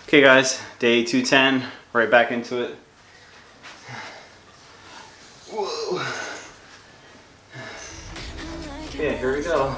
Okay guys, day 210, right back into it. Whoa. Yeah, here we go.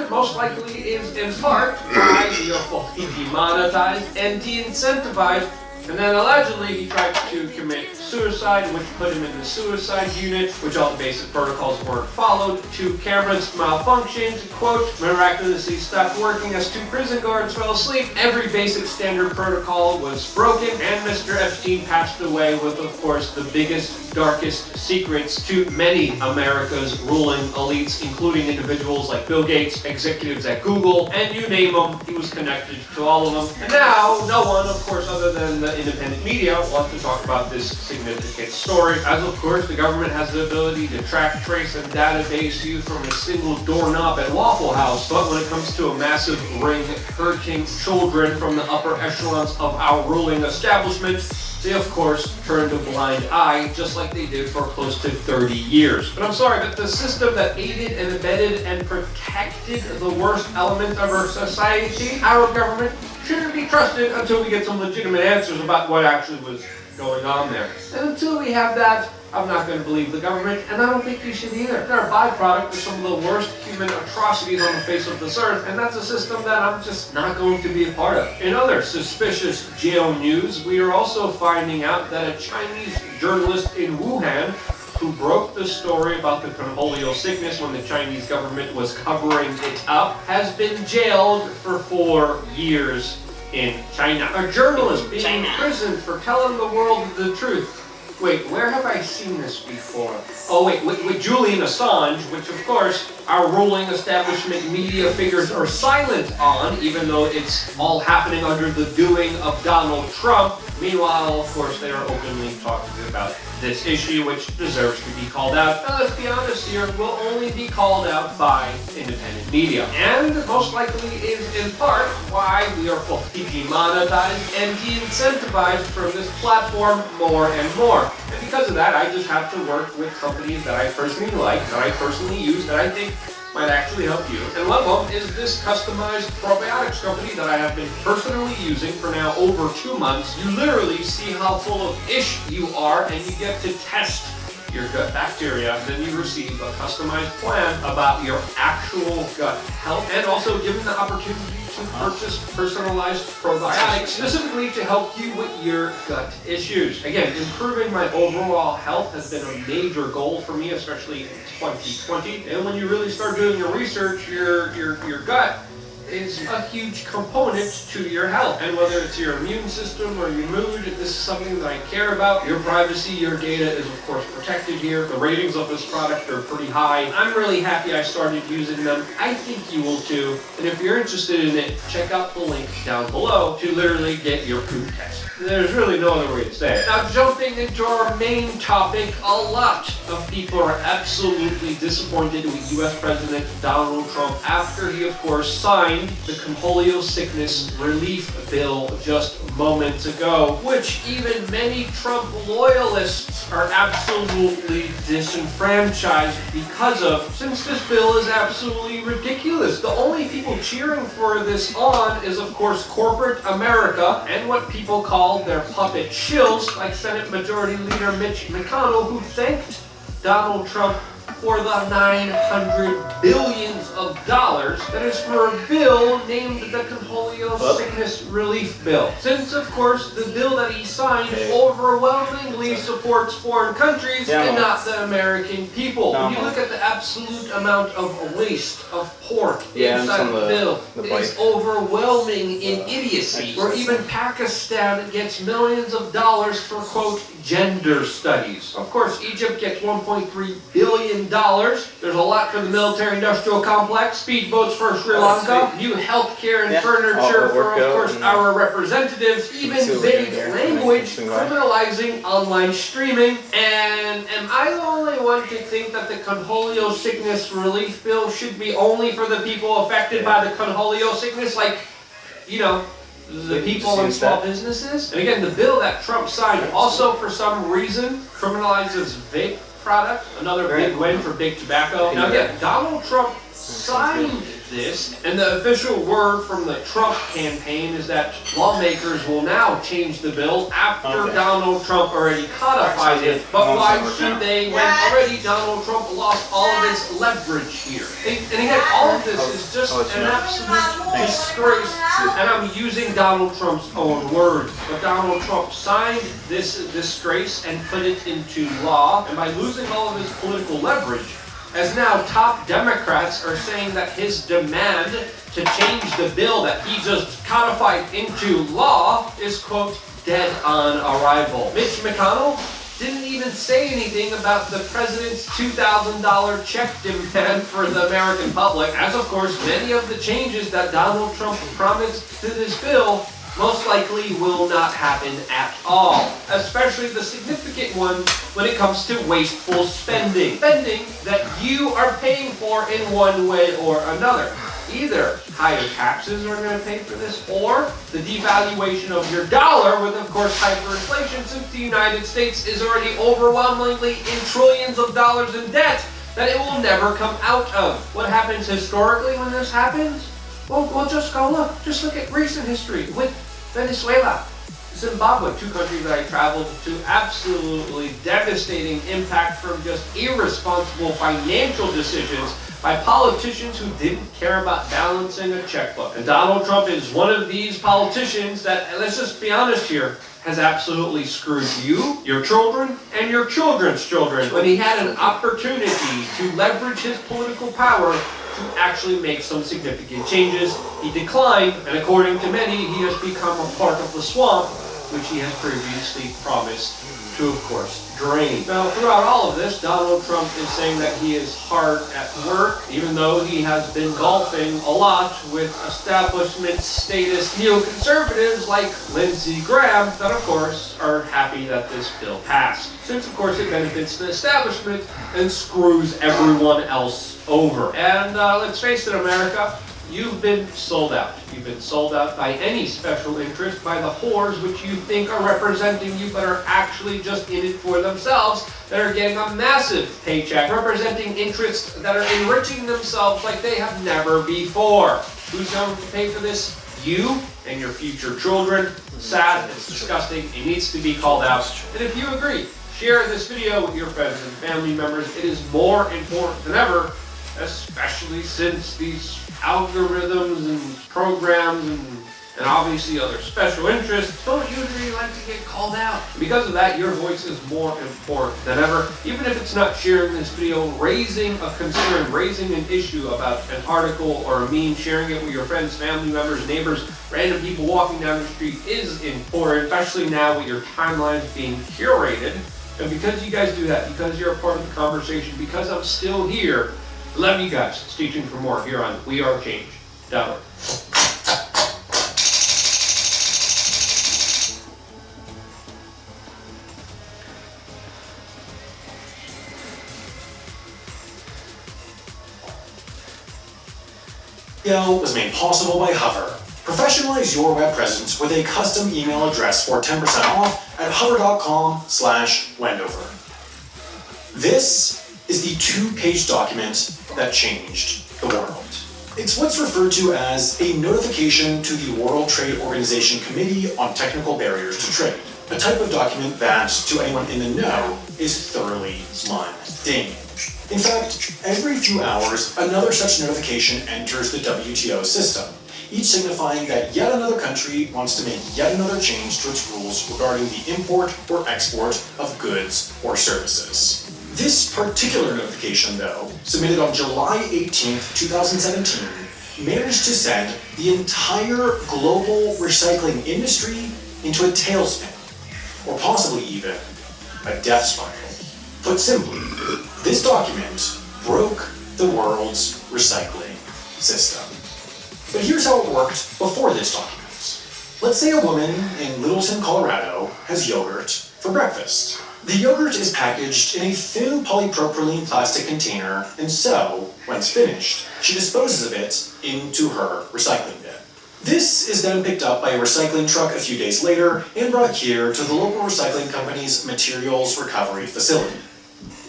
Most likely is in part why we are fully demonetized and de-incentivized, and then allegedly he tried to commit suicide, which put him in the suicide unit, which all the basic protocols weren't followed. 2 cameras malfunctioned, quote, miraculously stopped working as 2 prison guards fell asleep. Every basic standard protocol was broken, and Mr. Epstein passed away with, of course, the biggest, darkest secrets to many America's ruling elites, including individuals like Bill Gates, executives at Google, and you name them, he was connected to all of them. And now, no one, of course, other than the independent media wants to talk about this significant story, as of course the government has the ability to track, trace, and database you from a single doorknob at Waffle House. But when it comes to a massive ring hurting children from the upper echelons of our ruling establishment, they of course turned a blind eye, just like they did for close to 30 years. But I'm sorry, but the system that aided and abetted and protected the worst element of our society, our government, shouldn't be trusted until we get some legitimate answers about what actually was going on there. And until we have that, I'm not going to believe the government, and I don't think you should either. They're a byproduct of some of the worst human atrocities on the face of this earth, and that's a system that I'm just not going to be a part of. In other suspicious jail news, we are also finding out that a Chinese journalist in Wuhan who broke the story about the conholio sickness when the Chinese government was covering it up has been jailed for 4 years in China. A journalist being imprisoned for telling the world the truth. Wait, where have I seen this before? Oh wait, with Julian Assange, which of course our ruling establishment media figures are silent on, even though it's all happening under the doing of Donald Trump. Meanwhile, of course, they are openly talking about this issue, which deserves to be called out. Now, let's be honest here, will only be called out by independent media. And most likely is in part why we are fully demonetized and de-incentivized from this platform more and more. And because of that, I just have to work with companies that I personally like, that I personally use, that I think might actually help you. And one of them is this customized probiotics company that I have been personally using for now over 2 months. You literally see how full of ish you are, and you get to test your gut bacteria. Then you receive a customized plan about your actual gut health, and also given the opportunity to purchase personalized probiotics specifically to help you with your gut issues. Again, improving my overall health has been a major goal for me, especially in 2020. And when you really start doing your research, your gut is a huge component to your health. And whether it's your immune system or your mood, this is something that I care about. Your privacy, your data is of course protected here. The ratings of this product are pretty high. I'm really happy I started using them. I think you will too. And if you're interested in it, check out the link down below to literally get your food test. There's really no other way to say it. Now, jumping into our main topic, a lot of people are absolutely disappointed with US President Donald Trump after he, of course, signed the conholio sickness relief bill just moments ago, which even many Trump loyalists are absolutely disenfranchised because of, since this bill is absolutely ridiculous. The only people cheering for this on is, of course, corporate America and what people call their puppet shills, like Senate Majority Leader Mitch McConnell, who thanked Donald Trump for the 900 billions of dollars that is for a bill named the Conholio Sickness Relief Bill. Since, of course, the bill that he signed overwhelmingly supports foreign countries and not the American people. When you look at the absolute amount of waste of pork inside the bill, it is overwhelming in idiocy. Or even Pakistan gets millions of dollars for, quote, gender studies. Of course, Egypt gets $1.3 billion. There's a lot for the military-industrial complex, speedboats for Sri Lanka, new healthcare and furniture for, of course, our representatives, even vague language criminalizing online streaming. And am I the only one to think that the Conholio Sickness Relief Bill should be only for the people affected by the Conholio sickness? Like, you know, the people in small businesses? And again, the bill that Trump signed also, for some reason, criminalizes vape products. Another big win for big tobacco. Now again, Donald Trump signed this, and the official word from the Trump campaign is that lawmakers will now change the bill after Donald Trump already codified it. But why should they when already Donald Trump lost all of his leverage here? And again, all of this is just an absolute disgrace, and I'm using Donald Trump's own words. But Donald Trump signed this disgrace and put it into law, and by losing all of his political leverage, as now top Democrats are saying that his demand to change the bill that he just codified into law is, quote, dead on arrival. Mitch McConnell didn't even say anything about the president's $2,000 check demand for the American public, as of course many of the changes that Donald Trump promised to this bill most likely will not happen at all, especially the significant one when it comes to wasteful spending. Spending that you are paying for in one way or another. Either higher taxes are going to pay for this, or the devaluation of your dollar with, of course, hyperinflation, since the United States is already overwhelmingly in trillions of dollars in debt that it will never come out of. What happens historically when this happens? Well, just go look. Just look at recent history with Venezuela, Zimbabwe, two countries that I traveled to. Absolutely devastating impact from just irresponsible financial decisions by politicians who didn't care about balancing a checkbook. And Donald Trump is one of these politicians that, let's just be honest here, has absolutely screwed you, your children, and your children's children when he had an opportunity to leverage his political power to actually make some significant changes. He declined, and according to many, he has become a part of the swamp, which he has previously promised to, of course, drain. Now, throughout all of this, Donald Trump is saying that he is hard at work, even though he has been golfing a lot with establishment status neoconservatives like Lindsey Graham that, of course, are happy that this bill passed, since, of course, it benefits the establishment and screws everyone else over. And let's face it, America, you've been sold out. You've been sold out by any special interest, by the whores which you think are representing you but are actually just in it for themselves, that are getting a massive paycheck, representing interests that are enriching themselves like they have never before. Who's going to pay for this? You and your future children. Sad, it's disgusting, it needs to be called out. And if you agree, share this video with your friends and family members. It is more important than ever, especially since these algorithms and programs and obviously other special interests don't usually like to get called out. Because of that, your voice is more important than ever. Even if it's not sharing this video, raising a concern, raising an issue about an article or a meme, sharing it with your friends, family members, neighbors, random people walking down the street is important, especially now with your timelines being curated. And because you guys do that, because you're a part of the conversation, because I'm still here, love you guys. Stay tuned for more here on WeAreChange.org. Video was made possible by Hover. Professionalize your web presence with a custom email address for 10% off at hover.com/Wendover. This is the 2-page document that changed the world. It's what's referred to as a notification to the World Trade Organization Committee on Technical Barriers to Trade, a type of document that, to anyone in the know, is thoroughly mundane. In fact, every few hours, another such notification enters the WTO system, each signifying that yet another country wants to make yet another change to its rules regarding the import or export of goods or services. This particular notification, though, submitted on July 18, 2017, managed to send the entire global recycling industry into a tailspin, or possibly even a death spiral. Put simply, this document broke the world's recycling system. But here's how it worked before this document. Let's say a woman in Littleton, Colorado has yogurt for breakfast. The yogurt is packaged in a thin polypropylene plastic container, and so, once finished, she disposes of it into her recycling bin. This is then picked up by a recycling truck a few days later and brought here to the local recycling company's materials recovery facility.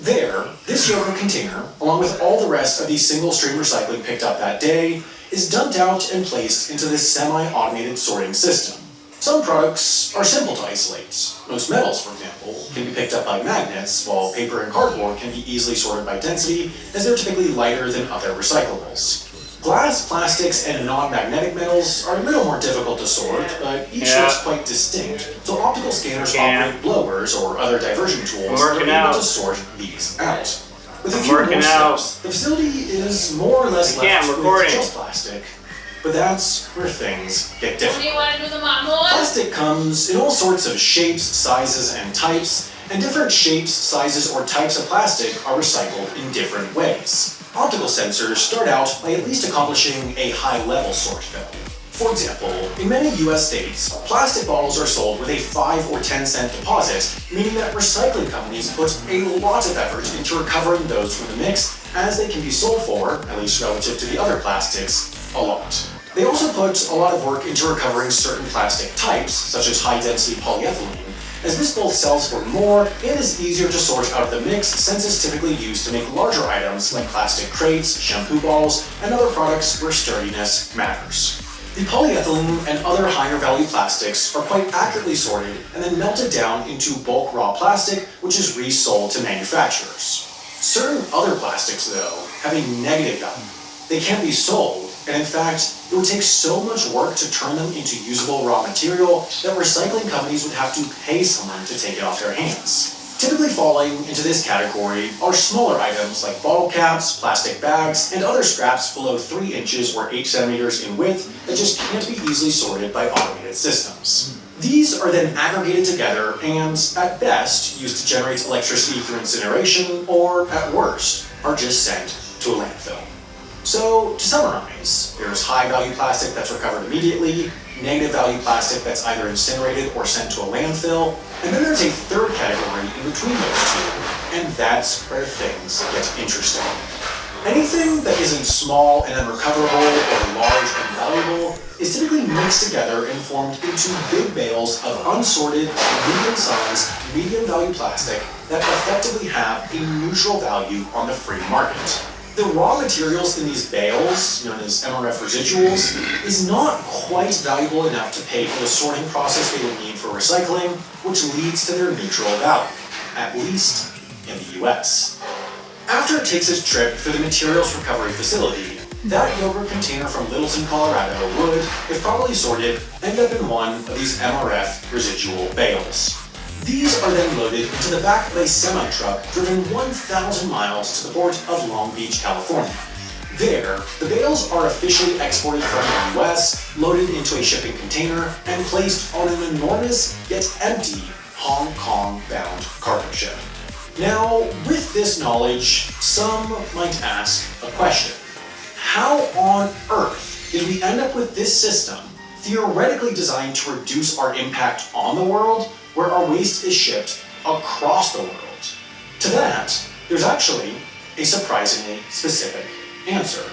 There, this yogurt container, along with all the rest of the single-stream recycling picked up that day, is dumped out and placed into this semi-automated sorting system. Some products are simple to isolate. Most metals, for example, can be picked up by magnets, while paper and cardboard can be easily sorted by density, as they're typically lighter than other recyclables. Glass, plastics, and non-magnetic metals are a little more difficult to sort, but each looks quite distinct, so optical scanners operate blowers or other diversion tools that are able to sort these out. With a few more steps, the facility is more or less left with just plastic, but that's where things get different. Plastic comes in all sorts of shapes, sizes, and types, and different shapes, sizes, or types of plastic are recycled in different ways. Optical sensors start out by at least accomplishing a high-level sort, though. For example, in many US states, plastic bottles are sold with a 5 or 10 cent deposit, meaning that recycling companies put a lot of effort into recovering those from the mix, as they can be sold for, at least relative to the other plastics, a lot. They also put a lot of work into recovering certain plastic types, such as high-density polyethylene, as this both sells for more and is easier to sort out of the mix since it's typically used to make larger items like plastic crates, shampoo bottles, and other products where sturdiness matters. The polyethylene and other higher value plastics are quite accurately sorted and then melted down into bulk raw plastic, which is resold to manufacturers. Certain other plastics, though, have a negative value. They can't be sold, and in fact, it would take so much work to turn them into usable raw material that recycling companies would have to pay someone to take it off their hands. Typically falling into this category are smaller items like bottle caps, plastic bags, and other scraps below 3 inches or 8 centimeters in width that just can't be easily sorted by automated systems. These are then aggregated together and, at best, used to generate electricity through incineration, or, at worst, are just sent to a landfill. So, to summarize, there's high-value plastic that's recovered immediately, negative-value plastic that's either incinerated or sent to a landfill, and then there's a third category in between those two, and that's where things get interesting. Anything that isn't small and unrecoverable or large and valuable is typically mixed together and formed into big bales of unsorted, medium-sized, medium-value plastic that effectively have a neutral value on the free market. The raw materials in these bales, known as MRF residuals, is not quite valuable enough to pay for the sorting process they would need for recycling, which leads to their neutral value, at least in the US. After it takes its trip through the materials recovery facility, that yogurt container from Littleton, Colorado would, if properly sorted, end up in one of these MRF residual bales. These are then loaded into the back of a semi-truck driven 1,000 miles to the port of Long Beach, California. There, the bales are officially exported from the US, loaded into a shipping container, and placed on an enormous yet empty Hong Kong-bound cargo ship. Now, with this knowledge, some might ask a question. How on earth did we end up with this system, theoretically designed to reduce our impact on the world, where our waste is shipped across the world? To that, there's actually a surprisingly specific answer.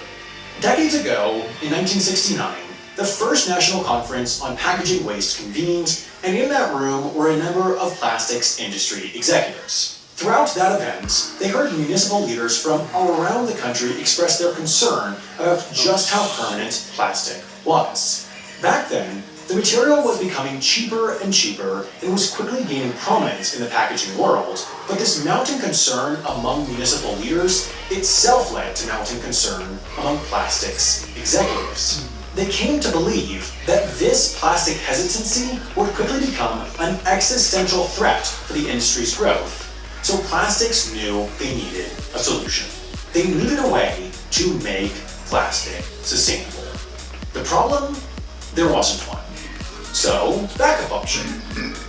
Decades ago, in 1969, the first National Conference on Packaging Waste convened, and in that room were a number of plastics industry executives. Throughout that event, they heard municipal leaders from around the country express their concern about just how permanent plastic was. Back then, The material was becoming cheaper and cheaper and was quickly gaining prominence in the packaging world, but this mounting concern among municipal leaders itself led to mounting concern among plastics executives. They came to believe that this plastic hesitancy would quickly become an existential threat for the industry's growth, so plastics knew they needed a solution. They needed a way to make plastic sustainable. The problem? There wasn't one. So, backup option.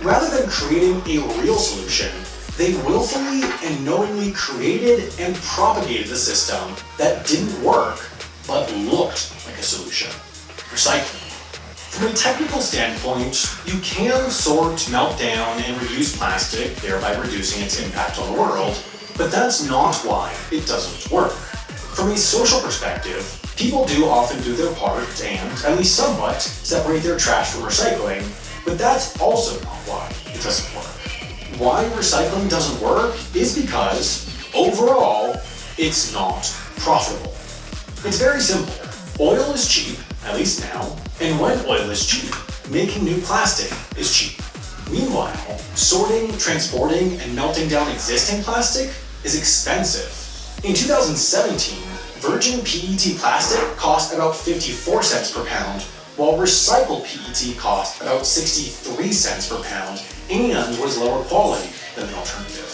Rather than creating a real solution, they willfully and knowingly created and propagated a system that didn't work, but looked like a solution. Recycling. From a technical standpoint, you can sort, melt down, and reuse plastic, thereby reducing its impact on the world, but that's not why it doesn't work. From a social perspective, people do often do their part and, at least somewhat, separate their trash from recycling, but that's also not why it doesn't work. Why recycling doesn't work is because, overall, it's not profitable. It's very simple. Oil is cheap, at least now, and when oil is cheap, making new plastic is cheap. Meanwhile, sorting, transporting, and melting down existing plastic is expensive. In 2017, virgin PET plastic cost about 54 cents per pound, while recycled PET cost about 63 cents per pound and was lower quality than the alternative.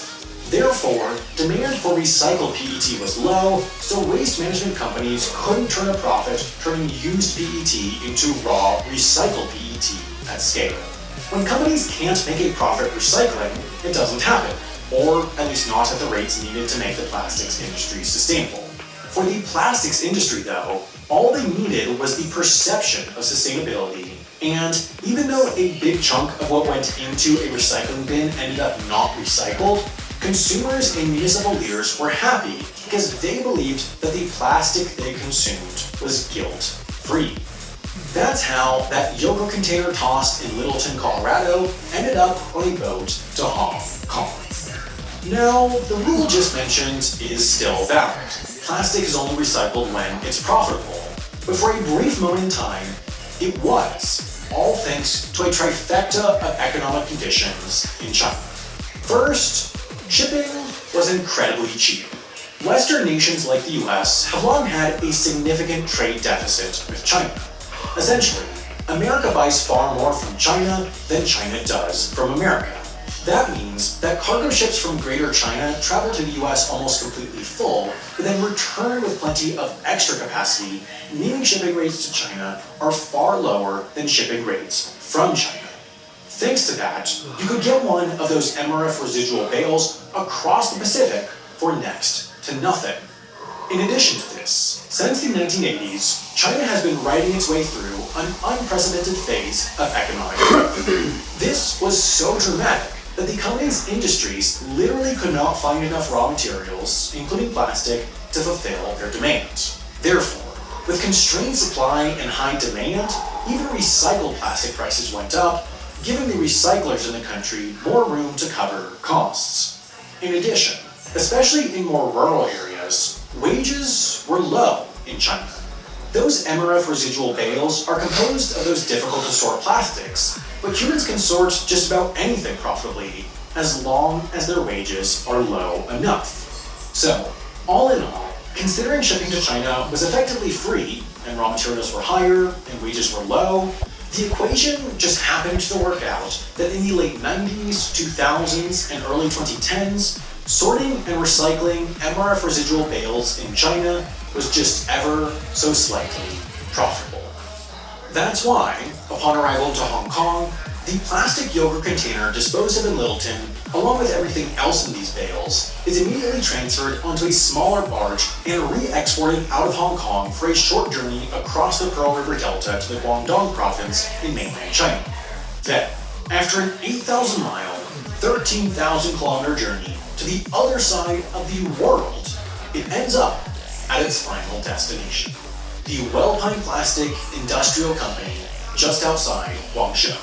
Therefore, demand for recycled PET was low, so waste management companies couldn't turn a profit turning used PET into raw, recycled PET at scale. When companies can't make a profit recycling, it doesn't happen, or at least not at the rates needed to make the plastics industry sustainable. For the plastics industry, though, all they needed was the perception of sustainability, and even though a big chunk of what went into a recycling bin ended up not recycled, consumers and municipal leaders were happy because they believed that the plastic they consumed was guilt-free. That's how that yogurt container tossed in Littleton, Colorado ended up on a boat to Hong Kong. Now, the rule just mentioned is still valid. Plastic is only recycled when it's profitable. But for a brief moment in time, it was, all thanks to a trifecta of economic conditions in China. First, shipping was incredibly cheap. Western nations like the US have long had a significant trade deficit with China. Essentially, America buys far more from China than China does from America. That means that cargo ships from Greater China travel to the US almost completely full, but then return with plenty of extra capacity, meaning shipping rates to China are far lower than shipping rates from China. Thanks to that, you could get one of those MRF residual bales across the Pacific for next to nothing. In addition to this, since the 1980s, China has been riding its way through an unprecedented phase of economic growth. This was so dramatic that the company's industries literally could not find enough raw materials, including plastic, to fulfill their demand. Therefore, with constrained supply and high demand, even recycled plastic prices went up, giving the recyclers in the country more room to cover costs. In addition, especially in more rural areas, wages were low in China. Those MRF residual bales are composed of those difficult to sort plastics, but humans can sort just about anything profitably as long as their wages are low enough. So, all in all, considering shipping to China was effectively free and raw materials were higher and wages were low, the equation just happened to work out that in the late 90s, 2000s, and early 2010s, sorting and recycling MRF residual bales in China was just ever so slightly profitable. That's why, upon arrival to Hong Kong, the plastic yogurt container disposed of in Littleton, along with everything else in these bales, is immediately transferred onto a smaller barge and re-exported out of Hong Kong for a short journey across the Pearl River Delta to the Guangdong province in mainland China. Then, after an 8,000-mile, 13,000-kilometer journey to the other side of the world, it ends up at its final destination, the Well-Pine Plastic Industrial Company just outside Guangzhou.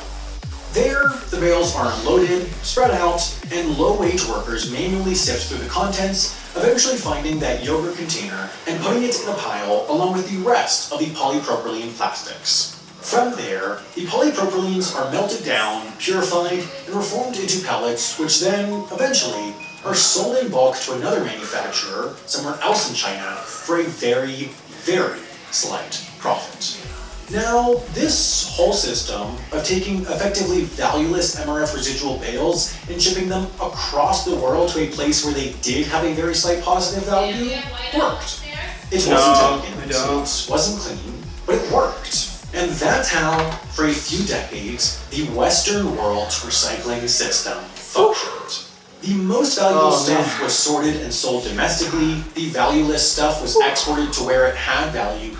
There, the bales are unloaded, spread out, and low-wage workers manually sift through the contents, eventually finding that yogurt container and putting it in a pile along with the rest of the polypropylene plastics. From there, the polypropylenes are melted down, purified, and reformed into pellets, which then, eventually, are sold in bulk to another manufacturer somewhere else in China for a very, very slight profit. Now, this whole system of taking effectively valueless MRF residual bales and shipping them across the world to a place where they did have a very slight positive value worked. It wasn't elegant, it wasn't clean, but it worked. And that's how, for a few decades, the Western world's recycling system functioned. The most valuable stuff was sorted and sold domestically, the valueless stuff was exported to where it had value.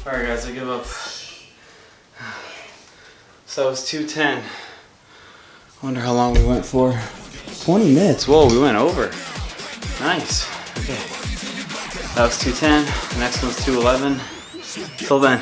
Alright guys, I give up. So that was 2:10. Wonder how long we went for. 20 minutes. Whoa, we went over. Nice. Okay. That was 2:10. The next one's 2:11. Till then.